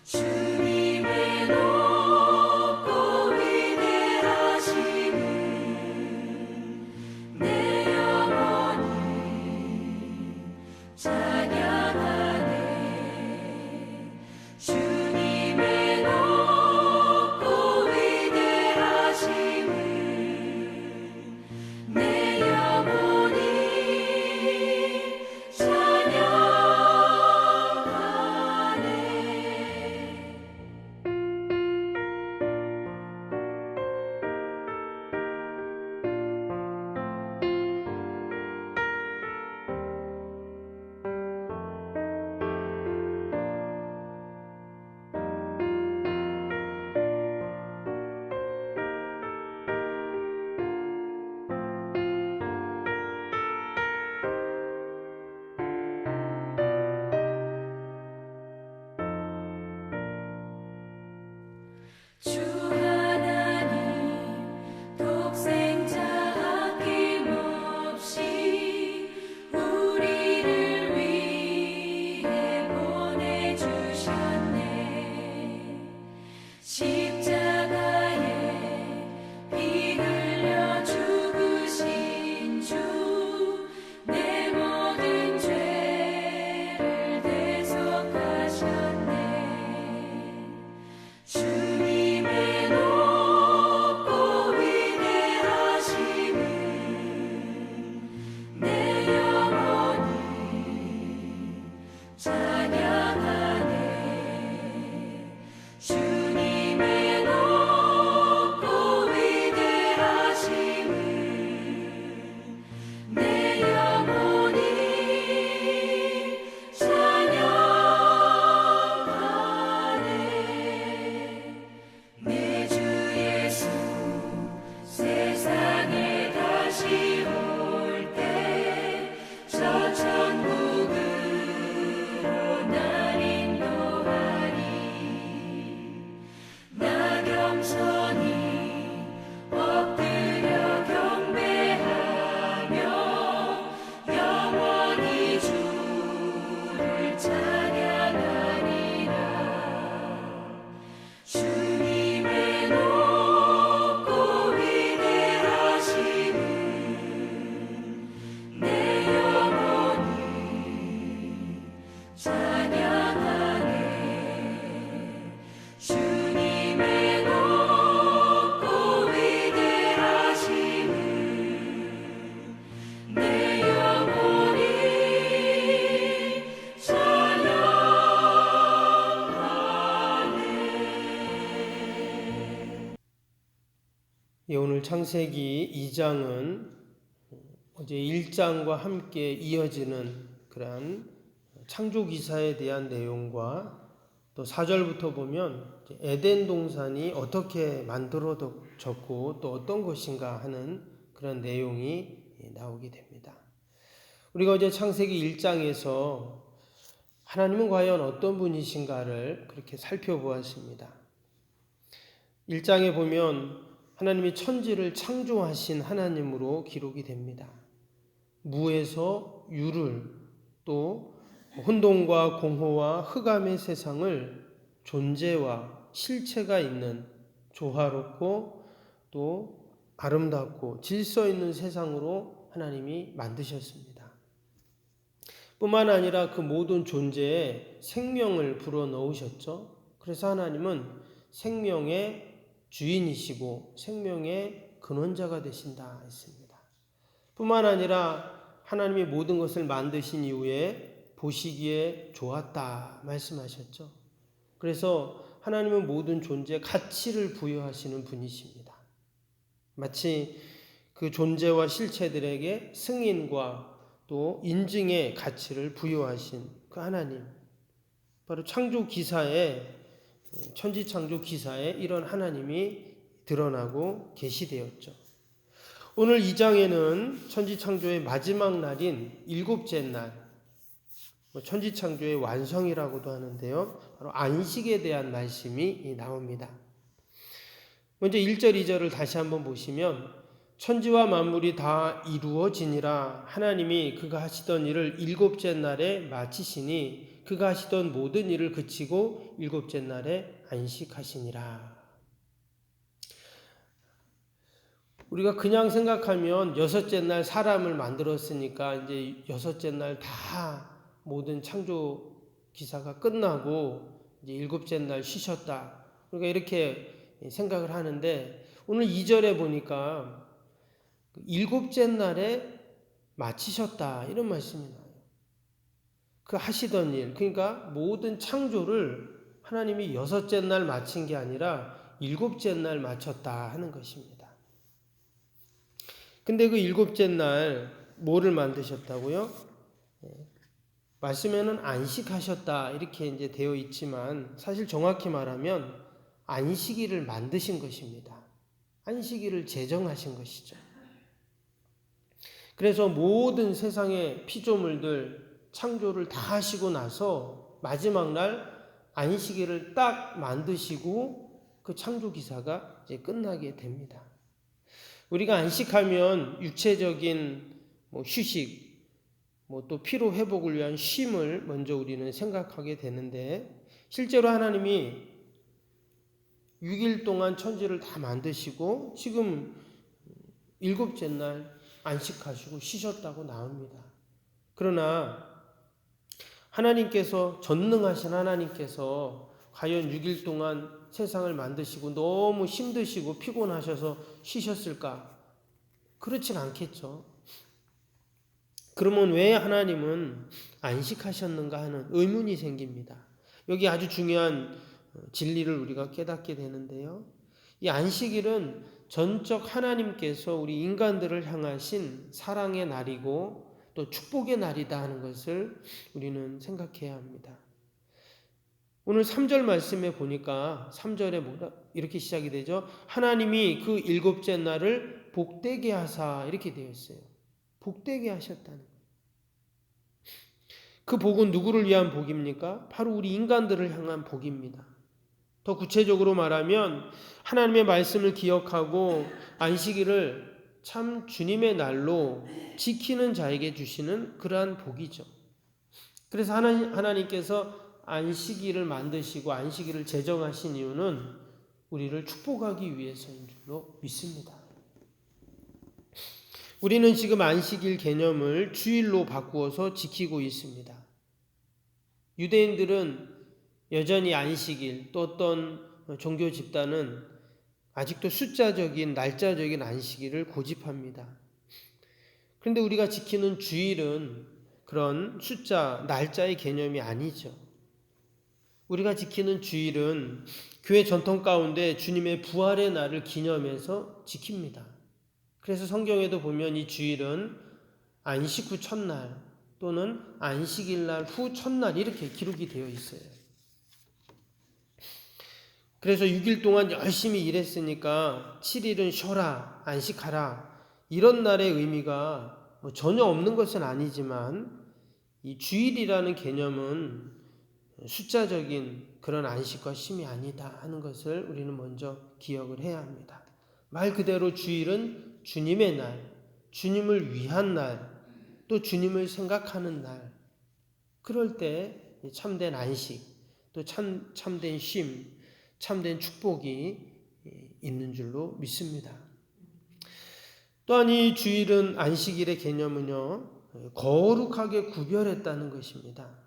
주님의 높고 위대하심을 내 영혼이 찬양하네. 주님의 높고 위대하심을 내 영혼이 주 하나님 독생자 아낌없이 우리를 위해 보내주셨네. 십자가에 피 흘려 죽으신 주 내 모든 죄를 대속하셨네. 주님의 높고 위대하심을 내 영혼이 찬양하네. 주님의 높고 위대하심을 내 영혼이 찬양하네. 내 주 예수 세상에 다시 올 때 저 천국으로 날 인도하리. 나 겸손히 엎드려 경배하며 영원히 주를 찬양하리라. 주님의 높고 위대하심을 내 영혼이 찬양하네. 주님의 높고 위대하심을 내 영혼이 찬양하네. 오늘 창세기 2장은 어제 1장과 함께 이어지는 그러한 창조 기사에 대한 내용과 또 4절부터 보면 에덴 동산이 어떻게 만들어졌고 또 어떤 것인가 하는 그런 내용이 나오게 됩니다. 우리가 어제 창세기 1장에서 하나님은 과연 어떤 분이신가를 그렇게 살펴보았습니다. 1장에 보면 하나님이 천지를 창조하신 하나님으로 기록이 됩니다. 무에서 유를, 또 혼돈과 공허와 흑암의 세상을 존재와 실체가 있는 조화롭고 또 아름답고 질서 있는 세상으로 하나님이 만드셨습니다. 뿐만 아니라 그 모든 존재에 생명을 불어넣으셨죠. 그래서 하나님은 생명의 주인이시고 생명의 근원자가 되신다 했습니다. 뿐만 아니라 하나님이 모든 것을 만드신 이후에 보시기에 좋았다 말씀하셨죠. 그래서 하나님은 모든 존재에 가치를 부여하시는 분이십니다. 마치 그 존재와 실체들에게 승인과 또 인증의 가치를 부여하신 그 하나님, 바로 창조 기사에, 천지 창조 기사에 이런 하나님이 드러나고 계시되었죠. 오늘 2장에는 천지 창조의 마지막 날인 7째 날, 천지 창조의 완성이라고도 하는데요, 바로 안식에 대한 말씀이 나옵니다. 먼저 1절 2절을 다시 한번 보시면 천지와 만물이 다 이루어지니라 하나님이 그가 하시던 일을 7째 날에 마치시니 그가 하시던 모든 일을 그치고 일곱째 날에 안식하시니라. 우리가 그냥 생각하면 여섯째 날 사람을 만들었으니까 이제 여섯째 날 다 모든 창조 기사가 끝나고 이제 일곱째 날 쉬셨다. 우리가 이렇게 생각을 하는데 오늘 2절에 보니까 일곱째 날에 마치셨다 이런 말씀이 나와요. 그 하시던 일, 그러니까 모든 창조를 하나님이 여섯째 날 마친 게 아니라 일곱째 날 마쳤다 하는 것입니다. 근데 그 일곱째 날 뭐를 만드셨다고요? 말씀에는 안식하셨다 이렇게 이제 되어 있지만 사실 정확히 말하면 안식일을 만드신 것입니다. 안식일을 제정하신 것이죠. 그래서 모든 세상의 피조물들 창조를 다 하시고 나서 마지막 날 안식일을 딱 만드시고 그 창조 기사가 이제 끝나게 됩니다. 우리가 안식하면 육체적인 휴식, 또 피로 회복을 위한 쉼을 먼저 우리는 생각하게 되는데 실제로 하나님이 6일 동안 천지를 다 만드시고 지금 일곱째 날 안식하시고 쉬셨다고 나옵니다. 그러나 하나님께서 전능하신 하나님께서 과연 6일 동안 세상을 만드시고 너무 힘드시고 피곤하셔서 쉬셨을까? 그렇진 않겠죠. 그러면 왜 하나님은 안식하셨는가 하는 의문이 생깁니다. 여기 아주 중요한 진리를 우리가 깨닫게 되는데요. 이 안식일은 전적 하나님께서 우리 인간들을 향하신 사랑의 날이고 또 축복의 날이다 하는 것을 우리는 생각해야 합니다. 오늘 3절 말씀에 보니까 3절에 이렇게 시작이 되죠. 하나님이 그 일곱째 날을 복되게 하사 이렇게 되어 있어요. 복되게 하셨다는 거예요. 그 복은 누구를 위한 복입니까? 바로 우리 인간들을 향한 복입니다. 더 구체적으로 말하면 하나님의 말씀을 기억하고 안식일을 참 주님의 날로 지키는 자에게 주시는 그러한 복이죠. 그래서 하나님께서 안식일을 만드시고 안식일을 제정하신 이유는 우리를 축복하기 위해서인 줄로 믿습니다. 우리는 지금 안식일 개념을 주일로 바꾸어서 지키고 있습니다. 유대인들은 여전히 안식일 또 어떤 종교 집단은 아직도 숫자적인 날짜적인 안식일을 고집합니다. 그런데 우리가 지키는 주일은 그런 숫자, 날짜의 개념이 아니죠. 우리가 지키는 주일은 교회 전통 가운데 주님의 부활의 날을 기념해서 지킵니다. 그래서 성경에도 보면 이 주일은 안식 후 첫날 또는 안식일 날 후 첫날 이렇게 기록이 되어 있어요. 그래서 6일 동안 열심히 일했으니까 7일은 쉬어라, 안식하라 이런 날의 의미가 전혀 없는 것은 아니지만 이 주일이라는 개념은 숫자적인 그런 안식과 쉼이 아니다 하는 것을 우리는 먼저 기억을 해야 합니다. 말 그대로 주일은 주님의 날, 주님을 위한 날, 또 주님을 생각하는 날. 그럴 때 참된 안식, 또 참된 쉼, 참된 축복이 있는 줄로 믿습니다. 또한 이 주일은 안식일의 개념은요, 거룩하게 구별했다는 것입니다.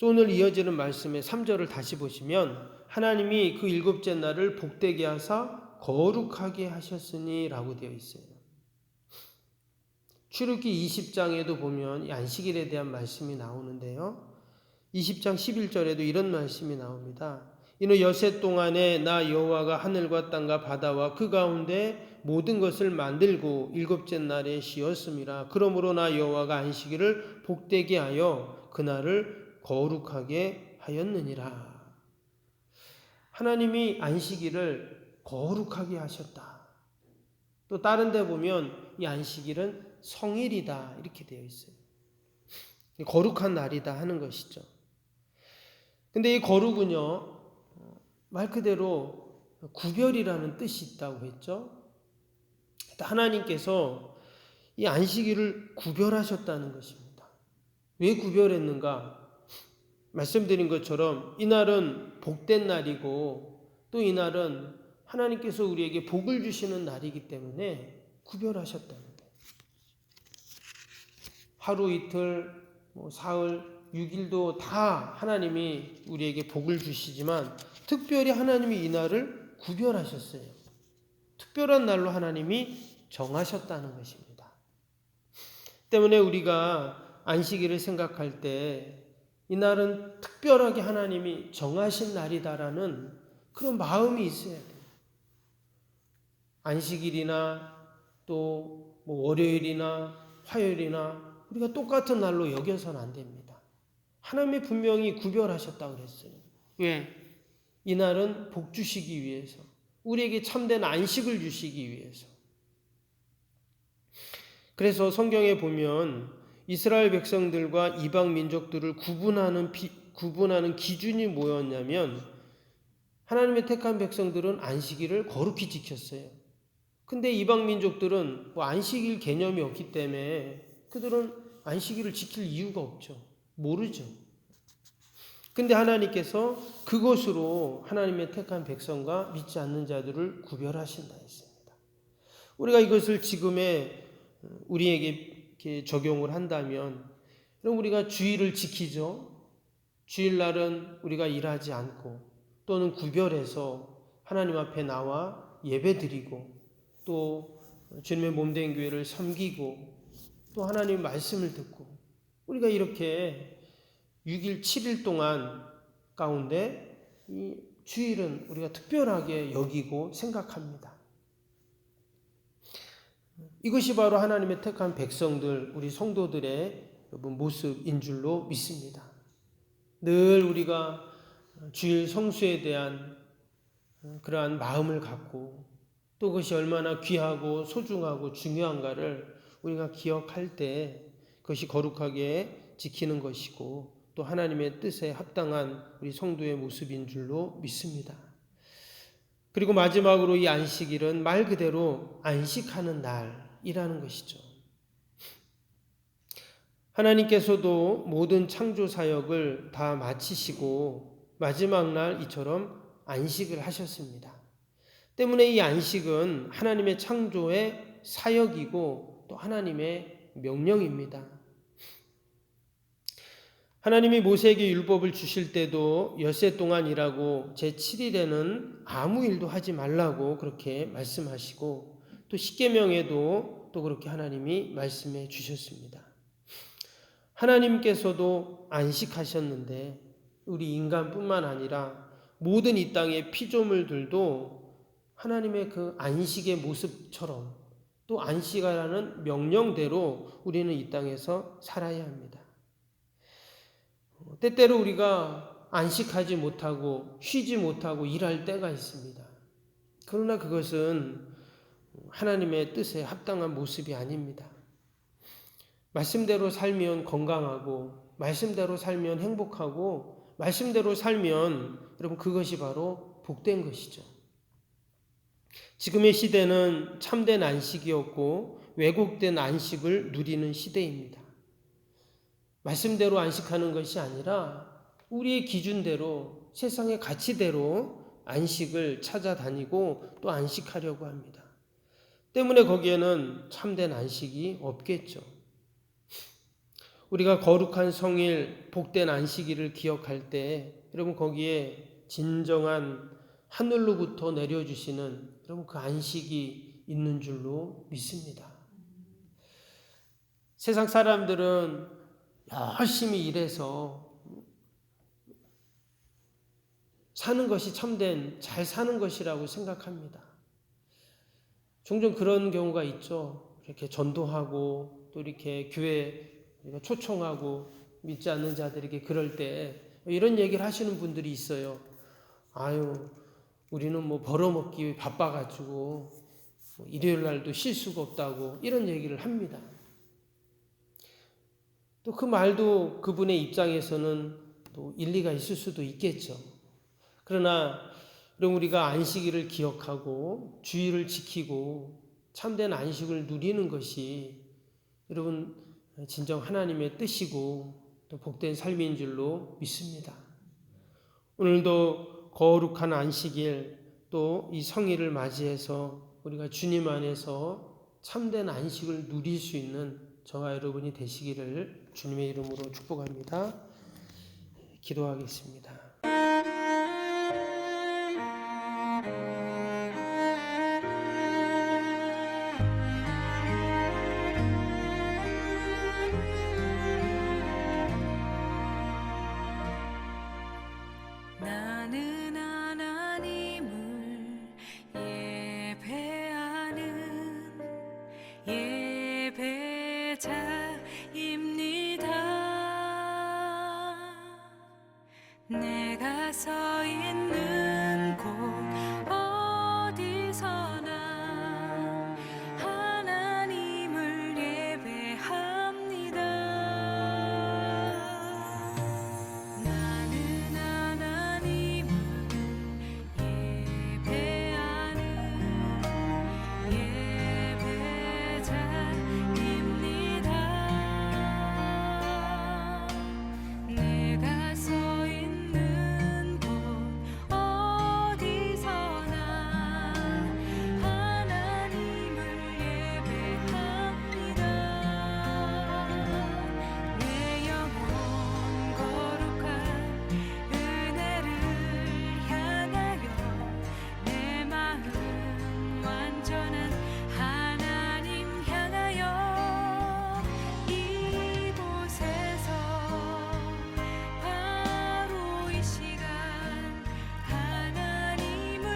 오늘 이어지는 말씀의 3절을 다시 보시면 하나님이 그 일곱째 날을 복되게 하사 거룩하게 하셨으니 라고 되어 있어요. 출애굽기 20장에도 보면 이 안식일에 대한 말씀이 나오는데요. 20장 11절에도 이런 말씀이 나옵니다. 이는 여섯 동안에 나 여호와가 하늘과 땅과 바다와 그 가운데 모든 것을 만들고 일곱째 날에 쉬었음이라. 그러므로 나 여호와가 안식일을 복되게 하여 그날을 거룩하게 하였느니라. 하나님이 안식일을 거룩하게 하셨다. 또 다른 데 보면 이 안식일은 성일이다 이렇게 되어 있어요. 거룩한 날이다 하는 것이죠. 근데 이 거룩은요, 말 그대로 구별이라는 뜻이 있다고 했죠. 하나님께서 이 안식일을 구별하셨다는 것입니다. 왜 구별했는가? 말씀드린 것처럼 이날은 복된 날이고 또 이날은 하나님께서 우리에게 복을 주시는 날이기 때문에 구별하셨다는 거예요. 하루 이틀, 사흘, 6일도 다 하나님이 우리에게 복을 주시지만 특별히 하나님이 이 날을 구별하셨어요. 특별한 날로 하나님이 정하셨다는 것입니다. 때문에 우리가 안식일을 생각할 때 이날은 특별하게 하나님이 정하신 날이다라는 그런 마음이 있어야 돼요. 안식일이나 또 월요일이나 화요일이나 우리가 똑같은 날로 여겨서는 안 됩니다. 하나님이 분명히 구별하셨다고 그랬어요. 왜? 이날은 복 주시기 위해서, 우리에게 참된 안식을 주시기 위해서. 그래서 성경에 보면 이스라엘 백성들과 이방 민족들을 구분하는 기준이 뭐였냐면 하나님의 택한 백성들은 안식일을 거룩히 지켰어요. 근데 이방 민족들은 안식일 개념이 없기 때문에 그들은 안식일을 지킬 이유가 없죠. 모르죠. 근데 하나님께서 그것으로 하나님의 택한 백성과 믿지 않는 자들을 구별하신다 했습니다. 우리가 이것을 지금의 우리에게 이렇게 적용을 한다면 그럼 우리가 주일을 지키죠. 주일날은 우리가 일하지 않고 또는 구별해서 하나님 앞에 나와 예배드리고 또 주님의 몸된 교회를 섬기고 또 하나님의 말씀을 듣고 우리가 이렇게 6일 7일 동안 가운데 이 주일은 우리가 특별하게 여기고 생각합니다. 이것이 바로 하나님의 택한 백성들, 우리 성도들의 모습인 줄로 믿습니다. 늘 우리가 주일 성수에 대한 그러한 마음을 갖고 또 그것이 얼마나 귀하고 소중하고 중요한가를 우리가 기억할 때 그것이 거룩하게 지키는 것이고 또 하나님의 뜻에 합당한 우리 성도의 모습인 줄로 믿습니다. 그리고 마지막으로 이 안식일은 말 그대로 안식하는 날이라는 것이죠. 하나님께서도 모든 창조 사역을 다 마치시고 마지막 날 이처럼 안식을 하셨습니다. 때문에 이 안식은 하나님의 창조의 사역이고 또 하나님의 명령입니다. 하나님이 모세에게 율법을 주실 때도 엿새 동안 일하고 제7일에는 아무 일도 하지 말라고 그렇게 말씀하시고 또 십계명에도 또 그렇게 하나님이 말씀해 주셨습니다. 하나님께서도 안식하셨는데 우리 인간뿐만 아니라 모든 이 땅의 피조물들도 하나님의 그 안식의 모습처럼 또 안식하라는 명령대로 우리는 이 땅에서 살아야 합니다. 때때로 우리가 안식하지 못하고 쉬지 못하고 일할 때가 있습니다. 그러나 그것은 하나님의 뜻에 합당한 모습이 아닙니다. 말씀대로 살면 건강하고 말씀대로 살면 행복하고 말씀대로 살면 여러분 그것이 바로 복된 것이죠. 지금의 시대는 참된 안식이 없고 왜곡된 안식을 누리는 시대입니다. 말씀대로 안식하는 것이 아니라 우리의 기준대로 세상의 가치대로 안식을 찾아다니고 또 안식하려고 합니다. 때문에 거기에는 참된 안식이 없겠죠. 우리가 거룩한 성일, 복된 안식일을 기억할 때 여러분 거기에 진정한 하늘로부터 내려주시는 여러분 그 안식이 있는 줄로 믿습니다. 세상 사람들은 열심히 일해서 사는 것이 참된 잘 사는 것이라고 생각합니다. 종종 그런 경우가 있죠. 이렇게 전도하고 또 이렇게 교회 초청하고 믿지 않는 자들에게 그럴 때 이런 얘기를 하시는 분들이 있어요. 아유, 우리는 벌어먹기 바빠가지고 일요일 날도 쉴 수가 없다고 이런 얘기를 합니다. 또 그 말도 그분의 입장에서는 또 일리가 있을 수도 있겠죠. 그러나 우리가 안식일을 기억하고 주일을 지키고 참된 안식을 누리는 것이 여러분 진정 하나님의 뜻이고 또 복된 삶인 줄로 믿습니다. 오늘도 거룩한 안식일 또 이 성일을 맞이해서 우리가 주님 안에서 참된 안식을 누릴 수 있는 저와 여러분이 되시기를 주님의 이름으로 축복합니다. 기도하겠습니다. 나는 하나님을 예배하는 예배자입니다. 내가 서 있는 곳 어디서나 하나님을 예배합니다. 나는 하나님을 예배하는 예배자입니다. 내가 서 있는 곳 어디서나 하나님을 예배합니다. 내 영혼 거룩한 은혜를 향하여 내 마음 완전한 하나님 향하여 이곳에서 바로 이 시간 하나님을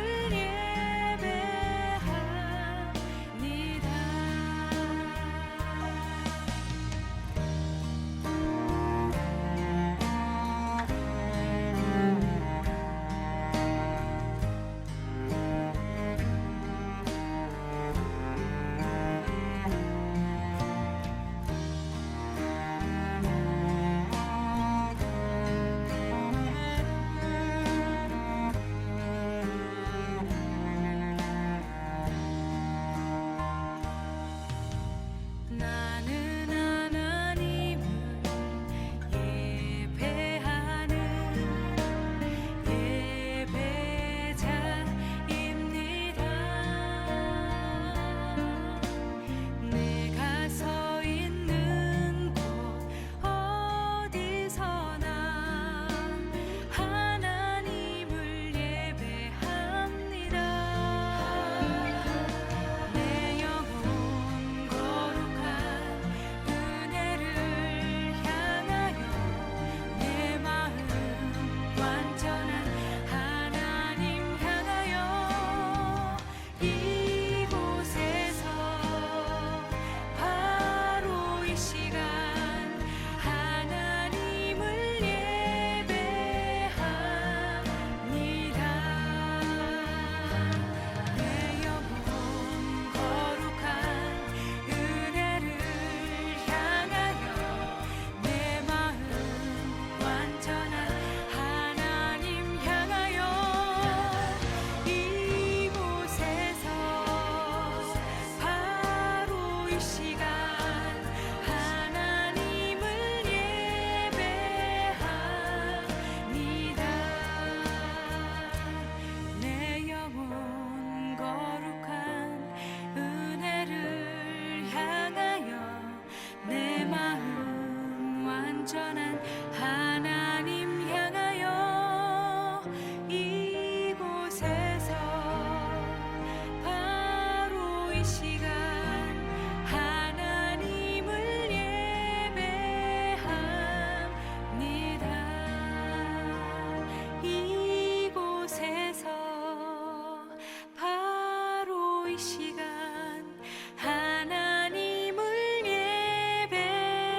나는 하나님을 예배하는 예배자입니다. 내가 서 있는 곳 어디서나 하나님을 예배합니다. 내 영혼 거룩한 은혜를 향하여 내 마음 완전한 하나님 향하여 이곳에서 바로 이 시간 하나님을 예배합니다. 내 영혼 거룩한 은혜를 향하여 내 마음 완전한 하나님 향하여 이곳에서 바로 이 시간 하나님을 예배합니다. 내 영혼 거룩한 은혜를 향하여 내 마음 완전한 하나님 향하여 이곳에서 바로 이 시간 하나님을 예배합니다. 이곳에서 바로 이 시간